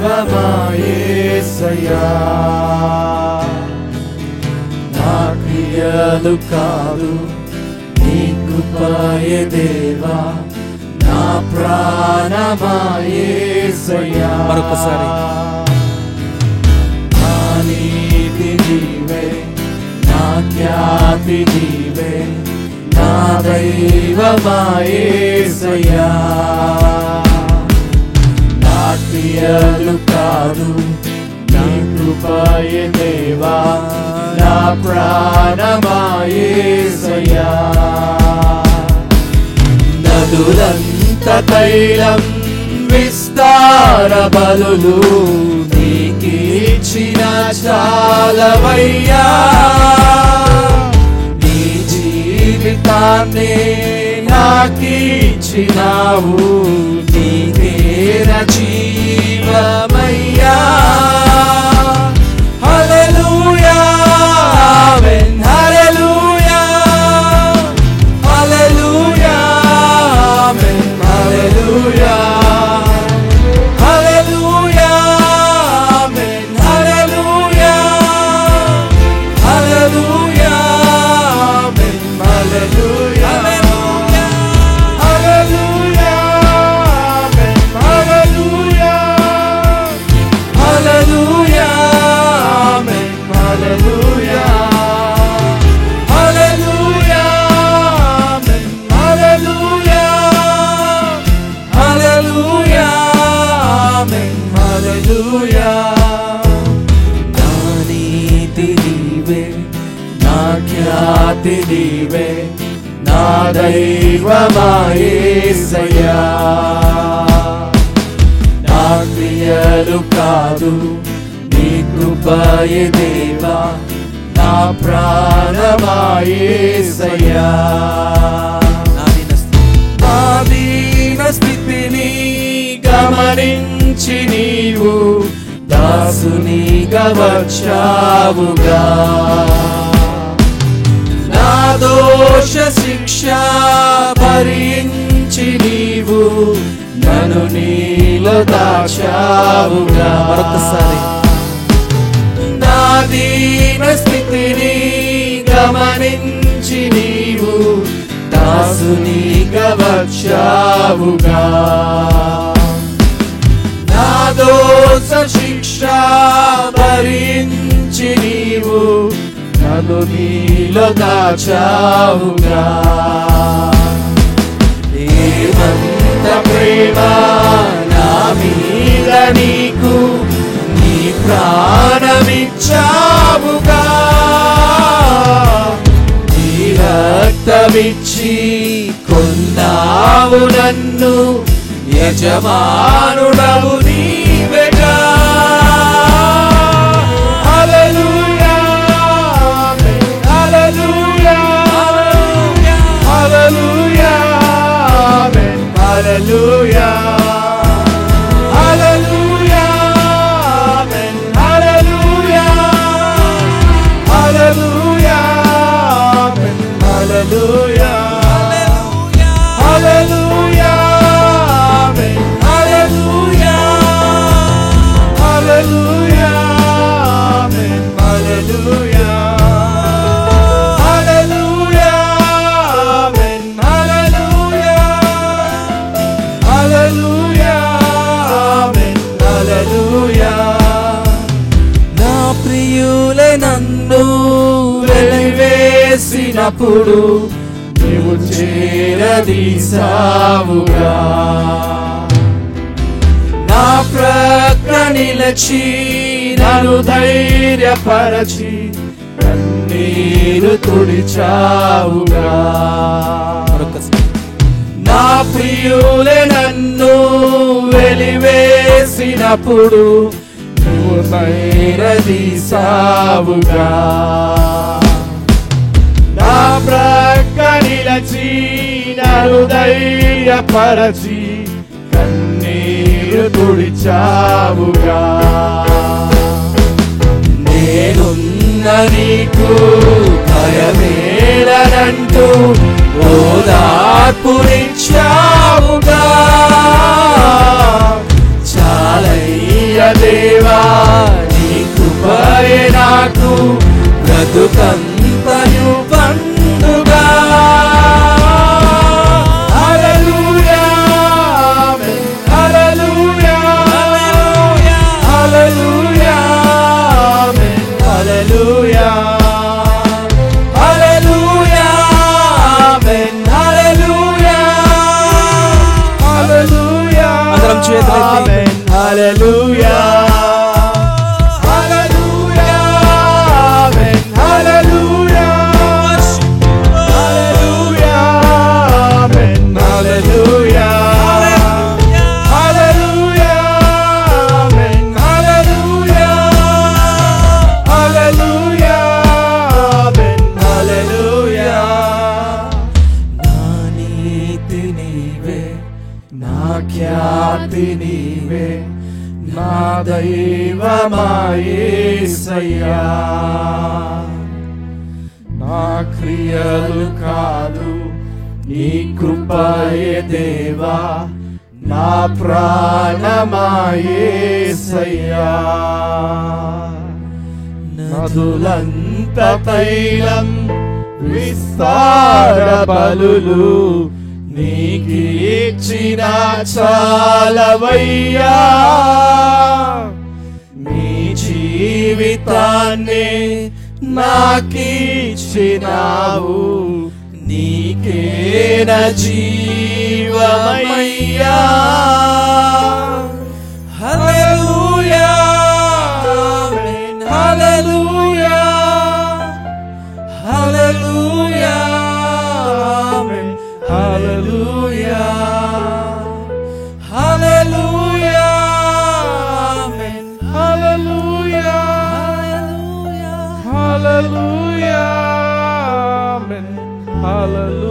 దైవమా యేసయ్యా, నా క్రియలు కాదు నీ కృపయే దేవా, నా ప్రాణమా యేసయ్యా. మరొకసారి నా నీతి నీవే, నా ఖ్యాతి నీవే, నా దైవమా యేసయ్యా, నా క్రియలు కాదు నీ కృపయే దేవా, నా ప్రాణమా యేసయ్యా. నదులంత తైలం విస్తార బలులు నీకిచ్చిన చాలవయ్యా, నీ జీవితాన్నే నాకిచ్చినావు, నీవే నా జీవమయ్యా. హల్లెలూయా, ఆమేన్, హల్లెలూయా, హల్లెలూయా, ఆమేన్, హల్లెలూయా, హల్లెలూయా, ఆమేన్, హల్లెలూయా, హల్లెలూయా, ఆమేన్, హల్లెలూయా, హల్లెలూయా, ఆమేన్, హల్లెలూయా, హల్లెలూయా, ఆమేన్, హల్లెలూయా, హల్లెలూయా, ఆమేన్, హల్లెలూయా, హల్లెలూయా, ఆమేన్, హల్లెలూయా. నా నీతి నీవే, నా ఖ్యాతి నీవే, నా దైవమా యేసయ్యా, నా క్రియలు కాదు నీ కృపయే దేవా, నా ప్రాణమా యేసయ్యా. నా దీన స్థితిని గమనించి నీవు దాసునిగా వచ్చావుగా, నా దోష శిక్ష భరించి నీవు నన్ను నీలో దాచావుగా. మరొకసారి నా దీన స్థితిని గమనించి నీవు దాసునిగా వచ్చావుగా, నా దోష శిక్ష భరించి నీవు నన్ను నీలో దాచావుగా. ఏమంత ప్రేమ నా మీద నీకు, నీ ప్రాణమిచ్చావుగా, నీ రక్తమిచ్చి కొన్నావు నన్ను, యజమానుడవు నీవేగా. హల్లెలూయా, ఆమేన్, హల్లెలూయా, హల్లెలూయా, ఆమేన్, హల్లెలూయా, హల్లెలూయా, ఆమేన్, హల్లెలూయా, హల్లెలూయా, ఆమేన్, హల్లెలూయా, హల్లెలూయా, ఆమేన్, హల్లెలూయా, హల్లెలూయా, ఆమేన్, హల్లెలూయా, హల్లెలూయా, ఆమేన్, హల్లెలూయా, హల్లెలూయా, ఆమేన్, హల్లెలూయా. నా ప్రియులే నన్ను వెలివేసినప్పుడు నీవు చేరదీసావుగా, నా ప్రక్క నిలచి నన్ను ధైర్యపరచి కన్నీరు తుడిచావుగా. నా ప్రియులే నన్ను వెలివేసినప్పుడు నువ్వు చేరదీసావుగా, నా ప్రక్క నిలచి నన్ను ధైర్యపరచి కన్నీరు తుడిచావుగా. నేనున్న నీకు భయమేలనంటూ ఓదార్పునిచ్చావుగా, చాలయ్య బ్రతుకంతయు పండుగ. హల్లెలూయా ఆమేన్ హల్లెలూయా హల్లెలూయా ఆమేన్ హల్లెలూయా హల్లెలూయా ఆమేన్ హల్లెలూయా హల్లెలూయా. అందరం చేతులెత్తి హల్లెలూయా ఖ్యాతి నీవే నా దైవమా యేసయ్యా. నా క్రియలు కాదు నీ కృపయే దేవా నా ప్రాణమా యేసయ్యా. నదులంత తైలం విస్తార బలులు నీకిచ్చిన చాలవయ్యా. నీ జీవితాన్ని నాకిచ్చినావు నీకేన జీవమయ్యా. హల్లెలూయా ఆమేన్ హల్లెలూయా హల్లెలూయా ఆమేన్ హల్లెలూయా హల్లెలూయా ఆమేన్ హల్లెలూయా హల్లెలూయా ఆమేన్ హల్లెలూయా.